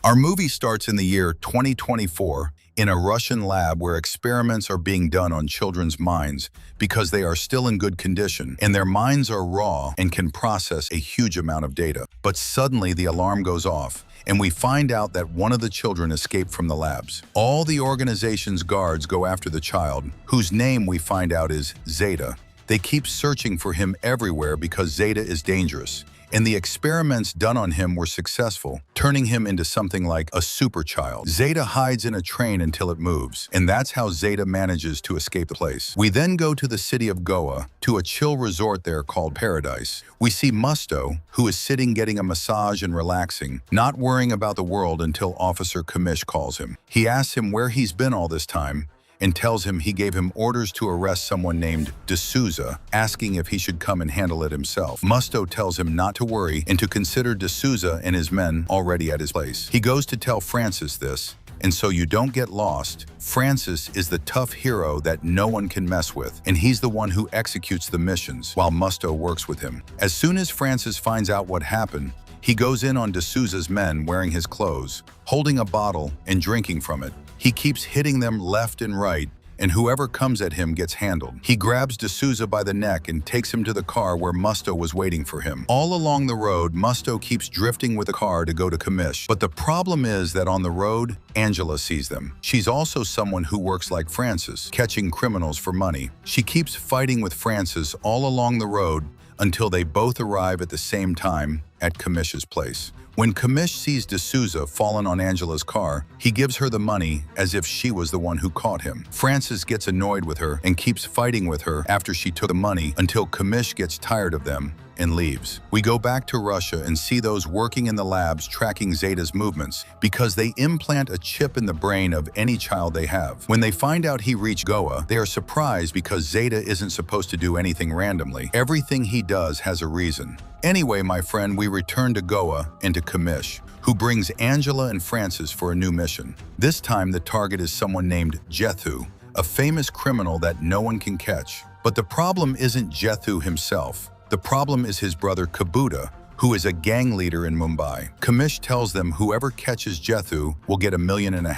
Our movie starts in the year 2024 in a Russian lab where experiments are being done on children's minds because they are still in good condition and their minds are raw and can process a huge amount of data. But suddenly the alarm goes off and we find out that one of the children escaped from the labs. All the organization's guards go after the child, whose name we find out is Zeta. They keep searching for him everywhere because Zeta is dangerous. And the experiments done on him were successful, turning him into something like a super child. Zeta hides in a train until it moves, and that's how Zeta manages to escape the place. We then go to the city of Goa, to a chill resort there called Paradise. We see Musto, who is sitting getting a massage and relaxing, not worrying about the world until Officer Kamish calls him. He asks him where he's been all this time, and tells him he gave him orders to arrest someone named D'Souza, asking if he should come and handle it himself. Musto tells him not to worry and to consider D'Souza and his men already at his place. He goes to tell Francis this, and so you don't get lost, Francis is the tough hero that no one can mess with, and he's the one who executes the missions while Musto works with him. As soon as Francis finds out what happened, he goes in on D'Souza's men wearing his clothes, holding a bottle and drinking from it. He keeps hitting them left and right, and whoever comes at him gets handled. He grabs D'Souza by the neck and takes him to the car where Musto was waiting for him. All along the road, Musto keeps drifting with the car to go to Kamish. But the problem is that on the road, Angela sees them. She's also someone who works like Francis, catching criminals for money. She keeps fighting with Francis all along the road until they both arrive at the same time at Kamish's place. When Kamish sees D'Souza fallen on Angela's car, he gives her the money as if she was the one who caught him. Francis gets annoyed with her and keeps fighting with her after she took the money until Kamish gets tired of them and leaves. We go back to Russia and see those working in the labs tracking Zeta's movements because they implant a chip in the brain of any child they have. When they find out he reached Goa, they are surprised because Zeta isn't supposed to do anything randomly. Everything he does has a reason. Anyway, my friend, we return to Goa and to Kamish, who brings Angela and Francis for a new mission. This time the target is someone named Jethu, a famous criminal that no one can catch. But the problem isn't Jethu himself. The problem is his brother Kabuta, who is a gang leader in Mumbai. Kamish tells them whoever catches Jethu will get $1.5 million.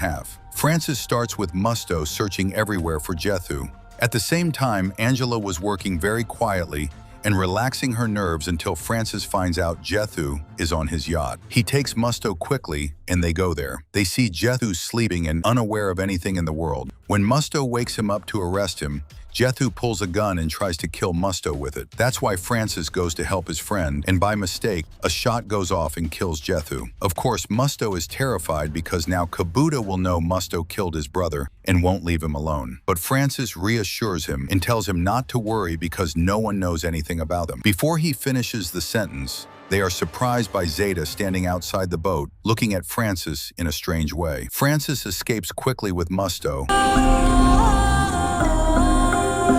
Francis starts with Musto searching everywhere for Jethu. At the same time, Angela was working very quietly and relaxing her nerves until Francis finds out Jethu is on his yacht. He takes Musto quickly and they go there. They see Jethu sleeping and unaware of anything in the world. When Musto wakes him up to arrest him, Jethu pulls a gun and tries to kill Musto with it. That's why Francis goes to help his friend, and by mistake, a shot goes off and kills Jethu. Of course, Musto is terrified because now Kabuta will know Musto killed his brother and won't leave him alone. But Francis reassures him and tells him not to worry because no one knows anything about them. Before he finishes the sentence, they are surprised by Zeta standing outside the boat, looking at Francis in a strange way. Francis escapes quickly with Musto,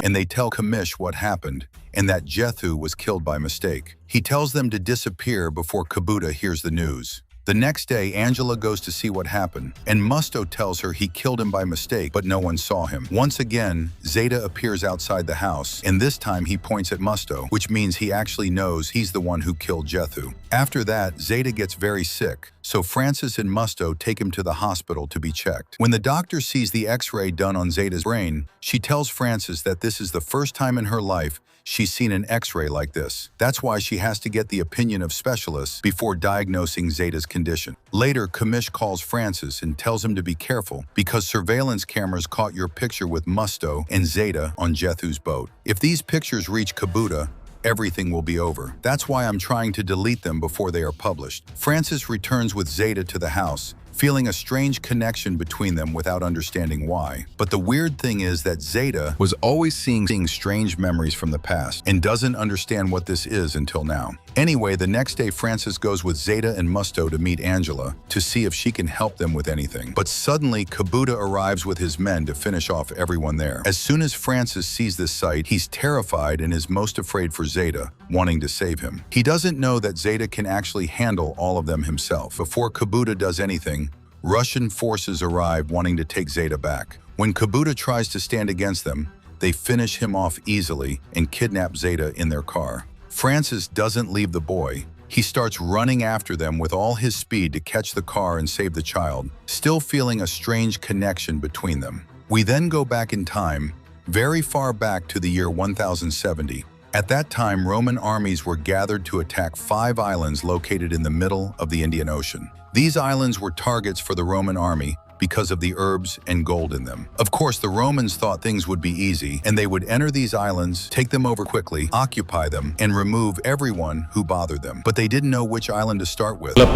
and they tell Kamish what happened and that Jethu was killed by mistake. He tells them to disappear before Kabuta hears the news. The next day, Angela goes to see what happened, and Musto tells her he killed him by mistake, but no one saw him. Once again, Zeta appears outside the house, and this time he points at Musto, which means he actually knows he's the one who killed Jethu. After that, Zeta gets very sick, so Francis and Musto take him to the hospital to be checked. When the doctor sees the X-ray done on Zeta's brain, she tells Francis that this is the first time in her life she's seen an X-ray like this. That's why she has to get the opinion of specialists before diagnosing Zeta's condition. Later, Kamish calls Francis and tells him to be careful because surveillance cameras caught your picture with Musto and Zeta on Jethu's boat. If these pictures reach Kabuta, everything will be over. That's why I'm trying to delete them before they are published. Francis returns with Zeta to the house, feeling a strange connection between them without understanding why. But the weird thing is that Zeta was always seeing strange memories from the past and doesn't understand what this is until now. Anyway, the next day Francis goes with Zeta and Musto to meet Angela to see if she can help them with anything. But suddenly Kabuta arrives with his men to finish off everyone there. As soon as Francis sees this sight, he's terrified and is most afraid for Zeta, wanting to save him. He doesn't know that Zeta can actually handle all of them himself. Before Kabuta does anything, Russian forces arrive wanting to take Zeta back. When Kabuta tries to stand against them, they finish him off easily and kidnap Zeta in their car. Francis doesn't leave the boy, He starts running after them with all his speed to catch the car and save the child, still feeling a strange connection between them. We then go back in time, very far back to the year 1070. At that time, Roman armies were gathered to attack 5 islands located in the middle of the Indian Ocean. These islands were targets for the Roman army because of the herbs and gold in them. Of course, the Romans thought things would be easy, and they would enter these islands, take them over quickly, occupy them, and remove everyone who bothered them. But they didn't know which island to start with. To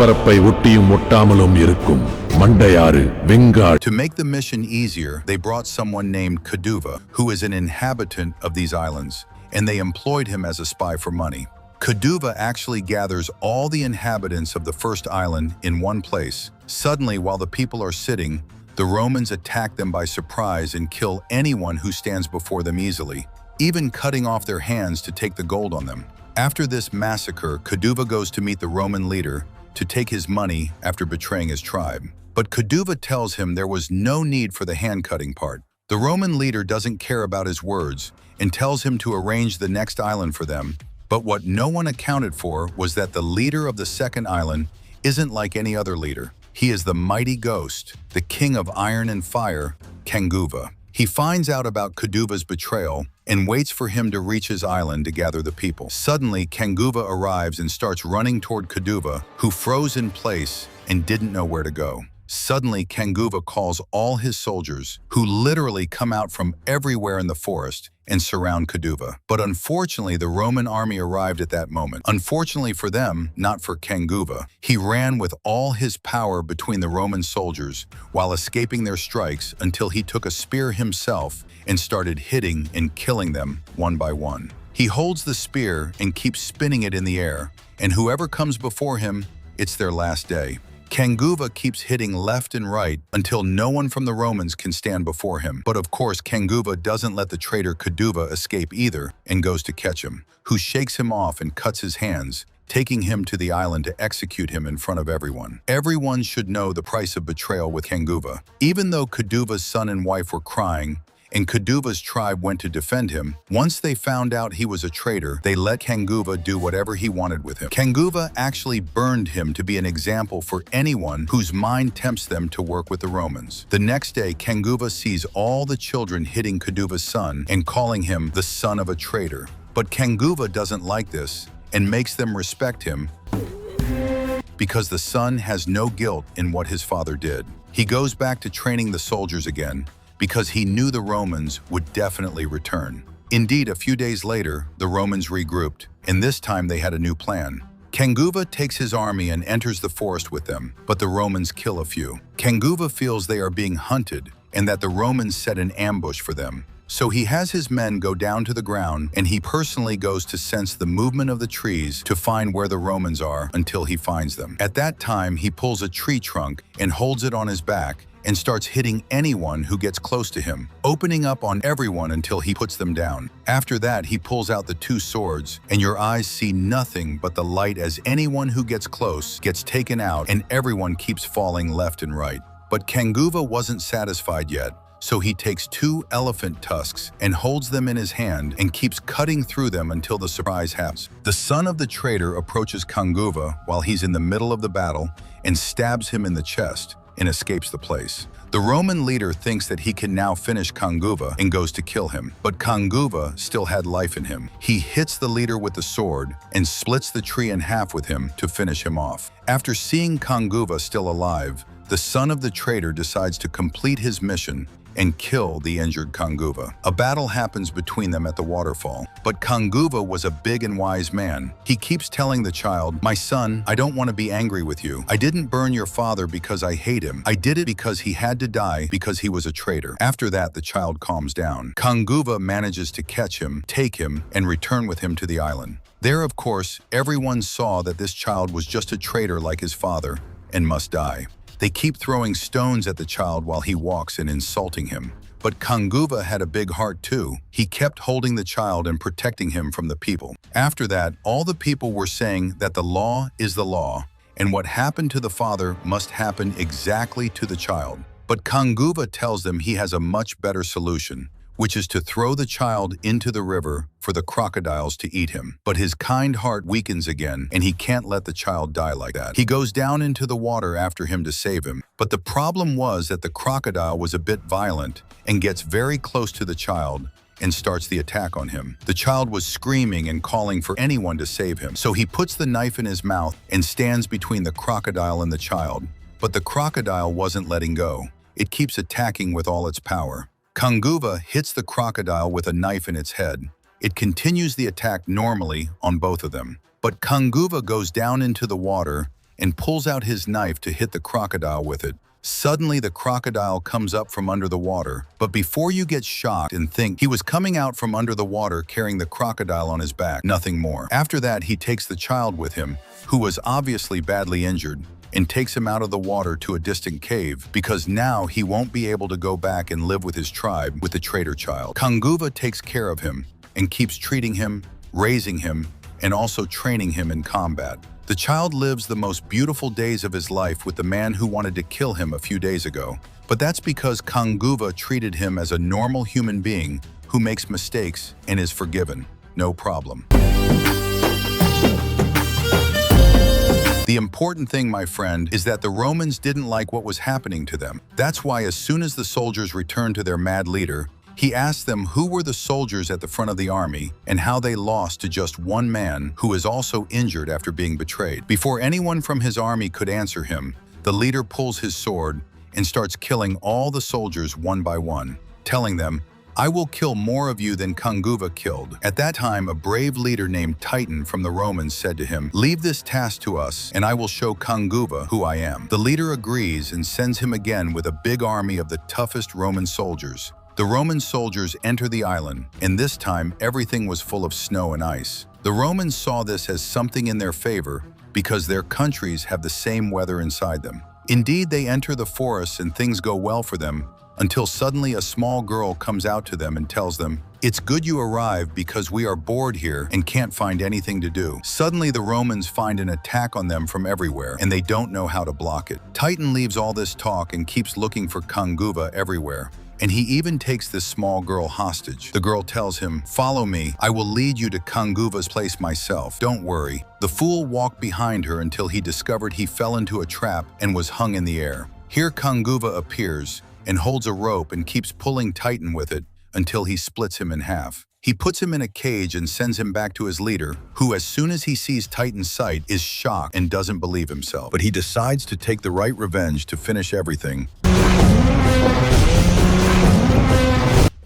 make the mission easier, they brought someone named Kanguva, who is an inhabitant of these islands, and they employed him as a spy for money. Kanguva actually gathers all the inhabitants of the first island in one place. Suddenly, while the people are sitting, the Romans attack them by surprise and kill anyone who stands before them easily, even cutting off their hands to take the gold on them. After this massacre, Kanguva goes to meet the Roman leader to take his money after betraying his tribe. But Kanguva tells him there was no need for the hand-cutting part. The Roman leader doesn't care about his words and tells him to arrange the next island for them. But what no one accounted for was that the leader of the second island isn't like any other leader. He is the mighty ghost, the king of iron and fire, Kanguva. He finds out about Kanguva's betrayal and waits for him to reach his island to gather the people. Suddenly, Kanguva arrives and starts running toward Kanguva, who froze in place and didn't know where to go. Suddenly, Kanguva calls all his soldiers, who literally come out from everywhere in the forest and surround Kanguva. But unfortunately, the Roman army arrived at that moment. Unfortunately for them, not for Kanguva. He ran with all his power between the Roman soldiers while escaping their strikes until he took a spear himself and started hitting and killing them one by one. He holds the spear and keeps spinning it in the air, and whoever comes before him, it's their last day. Kanguva keeps hitting left and right until no one from the Romans can stand before him. But of course, Kanguva doesn't let the traitor Kanguva escape either and goes to catch him, who shakes him off and cuts his hands, taking him to the island to execute him in front of everyone. Everyone should know the price of betrayal with Kanguva. Even though Kanguva's son and wife were crying, and Kanguva's tribe went to defend him, once they found out he was a traitor, they let Kanguva do whatever he wanted with him. Kanguva actually burned him to be an example for anyone whose mind tempts them to work with the Romans. The next day, Kanguva sees all the children hitting Kanguva's son and calling him the son of a traitor. But Kanguva doesn't like this and makes them respect him because the son has no guilt in what his father did. He goes back to training the soldiers again, because he knew the Romans would definitely return. Indeed, a few days later, the Romans regrouped, and this time they had a new plan. Kanguva takes his army and enters the forest with them, but the Romans kill a few. Kanguva feels they are being hunted and that the Romans set an ambush for them. So he has his men go down to the ground, and he personally goes to sense the movement of the trees to find where the Romans are until he finds them. At that time, he pulls a tree trunk and holds it on his back and starts hitting anyone who gets close to him, opening up on everyone until he puts them down. After that, he pulls out the 2 swords, and your eyes see nothing but the light as anyone who gets close gets taken out and everyone keeps falling left and right. But Kanguva wasn't satisfied yet, so he takes 2 elephant tusks and holds them in his hand and keeps cutting through them until the surprise happens. The son of the traitor approaches Kanguva while he's in the middle of the battle and stabs him in the chest and escapes the place. The Roman leader thinks that he can now finish Kanguva and goes to kill him, but Kanguva still had life in him. He hits the leader with the sword and splits the tree in half with him to finish him off. After seeing Kanguva still alive, the son of the traitor decides to complete his mission and kill the injured Kanguva. A battle happens between them at the waterfall, but Kanguva was a big and wise man. He keeps telling the child, "My son, I don't want to be angry with you. I didn't burn your father because I hate him. I did it because he had to die because he was a traitor." After that, the child calms down. Kanguva manages to catch him, take him, and return with him to the island. There, of course, everyone saw that this child was just a traitor like his father and must die. They keep throwing stones at the child while he walks and insulting him. But Kanguva had a big heart too. He kept holding the child and protecting him from the people. After that, all the people were saying that the law is the law, and what happened to the father must happen exactly to the child. But Kanguva tells them he has a much better solution, which is to throw the child into the river for the crocodiles to eat him. But his kind heart weakens again, and he can't let the child die like that. He goes down into the water after him to save him. But the problem was that the crocodile was a bit violent and gets very close to the child and starts the attack on him. The child was screaming and calling for anyone to save him. So he puts the knife in his mouth and stands between the crocodile and the child. But the crocodile wasn't letting go. It keeps attacking with all its power. Kanguva hits the crocodile with a knife in its head. It continues the attack normally on both of them. But Kanguva goes down into the water and pulls out his knife to hit the crocodile with it. Suddenly, the crocodile comes up from under the water, but before you get shocked and think he was coming out from under the water carrying the crocodile on his back, nothing more. After that, he takes the child with him, who was obviously badly injured, and takes him out of the water to a distant cave because now he won't be able to go back and live with his tribe with the traitor child. Kanguva takes care of him and keeps treating him, raising him, and also training him in combat. The child lives the most beautiful days of his life with the man who wanted to kill him a few days ago. But that's because Kanguva treated him as a normal human being who makes mistakes and is forgiven. No problem. The important thing, my friend, is that the Romans didn't like what was happening to them. That's why as soon as the soldiers returned to their mad leader, he asked them who were the soldiers at the front of the army and how they lost to just one man who is also injured after being betrayed. Before anyone from his army could answer him, the leader pulls his sword and starts killing all the soldiers one by one, telling them, "I will kill more of you than Kanguva killed." At that time, a brave leader named Titan from the Romans said to him, "Leave this task to us, and I will show Kanguva who I am." The leader agrees and sends him again with a big army of the toughest Roman soldiers. The Roman soldiers enter the island, and this time everything was full of snow and ice. The Romans saw this as something in their favor because their countries have the same weather inside them. Indeed, they enter the forests and things go well for them until suddenly a small girl comes out to them and tells them, "It's good you arrived because we are bored here and can't find anything to do." Suddenly, the Romans find an attack on them from everywhere, and they don't know how to block it. Titan leaves all this talk and keeps looking for Kanguva everywhere. And he even takes this small girl hostage. The girl tells him, "Follow me, I will lead you to Kanguva's place myself. Don't worry." The fool walked behind her until he discovered he fell into a trap and was hung in the air. Here Kanguva appears and holds a rope and keeps pulling Titan with it until he splits him in half. He puts him in a cage and sends him back to his leader, who as soon as he sees Titan's sight is shocked and doesn't believe himself. But he decides to take the right revenge to finish everything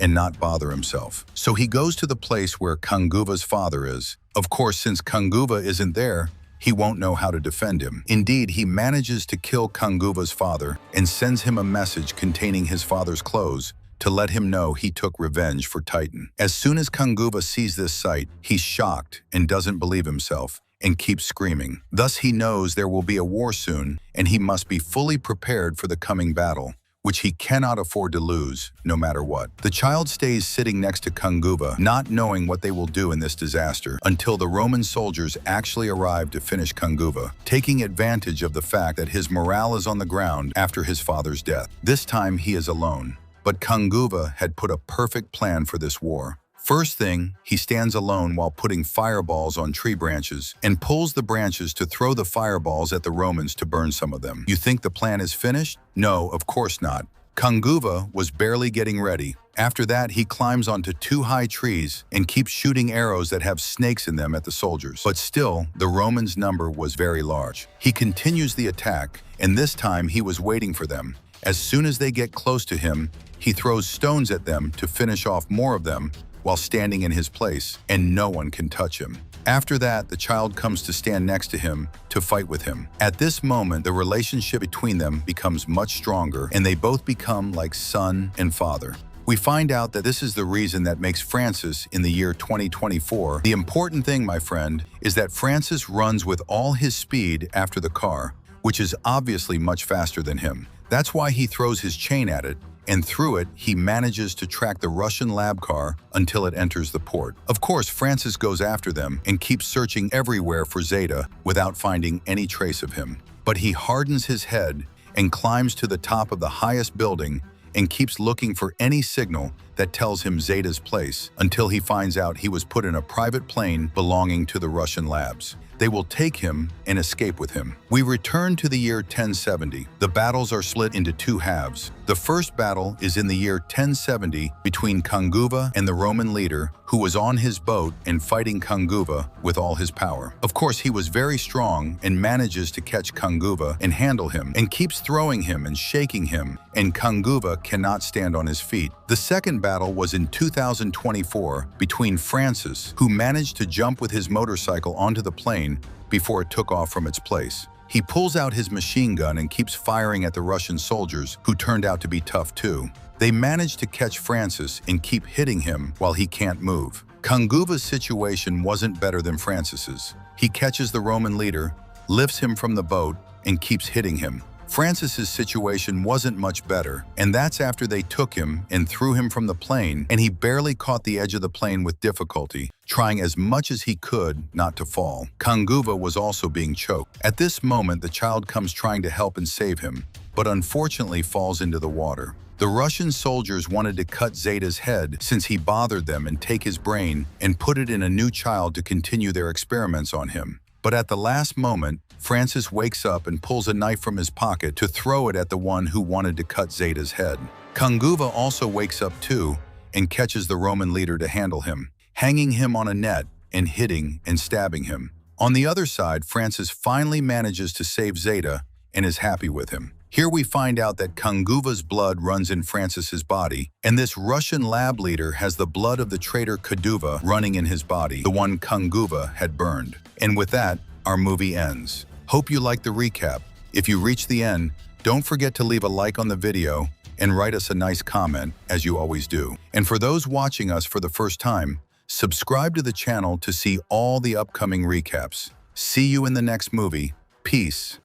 and not bother himself. So he goes to the place where Kanguva's father is. Of course, since Kanguva isn't there, he won't know how to defend him. Indeed, he manages to kill Kanguva's father and sends him a message containing his father's clothes to let him know he took revenge for Titan. As soon as Kanguva sees this sight, he's shocked and doesn't believe himself and keeps screaming. Thus, he knows there will be a war soon and he must be fully prepared for the coming battle, which he cannot afford to lose, no matter what. The child stays sitting next to Kanguva, not knowing what they will do in this disaster, until the Roman soldiers actually arrive to finish Kanguva, taking advantage of the fact that his morale is on the ground after his father's death. This time he is alone, but Kanguva had put a perfect plan for this war. First thing, he stands alone while putting fireballs on tree branches and pulls the branches to throw the fireballs at the Romans to burn some of them. You think the plan is finished? No, of course not. Kanguva was barely getting ready. After that, he climbs onto 2 high trees and keeps shooting arrows that have snakes in them at the soldiers. But still, the Romans' number was very large. He continues the attack, and this time he was waiting for them. As soon as they get close to him, he throws stones at them to finish off more of them while standing in his place, and no one can touch him. After that, the child comes to stand next to him to fight with him. At this moment, the relationship between them becomes much stronger, and they both become like son and father. We find out that this is the reason that makes Francis in the year 2024. The important thing, my friend, is that Francis runs with all his speed after the car, which is obviously much faster than him. That's why he throws his chain at it, and through it, he manages to track the Russian lab car until it enters the port. Of course, Francis goes after them and keeps searching everywhere for Zeta without finding any trace of him. But he hardens his head and climbs to the top of the highest building and keeps looking for any signal that tells him Zeta's place until he finds out he was put in a private plane belonging to the Russian labs. They will take him and escape with him. We return to the year 1070. The battles are split into two halves. The first battle is in the year 1070 between Kanguva and the Roman leader who was on his boat and fighting Kanguva with all his power. Of course, he was very strong and manages to catch Kanguva and handle him and keeps throwing him and shaking him, and Kanguva cannot stand on his feet. The second battle was in 2024 between Francis, who managed to jump with his motorcycle onto the plane before it took off from its place. He pulls out his machine gun and keeps firing at the Russian soldiers, who turned out to be tough too. They manage to catch Francis and keep hitting him while he can't move. Kanguva's situation wasn't better than Francis's. He catches the Roman leader, lifts him from the boat, and keeps hitting him. Francis's situation wasn't much better, and that's after they took him and threw him from the plane, and he barely caught the edge of the plane with difficulty, trying as much as he could not to fall. Kanguva was also being choked. At this moment, the child comes trying to help and save him, but unfortunately falls into the water. The Russian soldiers wanted to cut Zeta's head since he bothered them and take his brain and put it in a new child to continue their experiments on him. But at the last moment, Francis wakes up and pulls a knife from his pocket to throw it at the one who wanted to cut Zeta's head. Kanguva also wakes up too and catches the Roman leader to handle him, hanging him on a net and hitting and stabbing him. On the other side, Francis finally manages to save Zeta and is happy with him. Here we find out that Kanguva's blood runs in Francis's body, and this Russian lab leader has the blood of the traitor Kanguva running in his body, the one Kanguva had burned. And with that, our movie ends. Hope you liked the recap. If you reached the end, don't forget to leave a like on the video and write us a nice comment, as you always do. And for those watching us for the first time, subscribe to the channel to see all the upcoming recaps. See you in the next movie. Peace.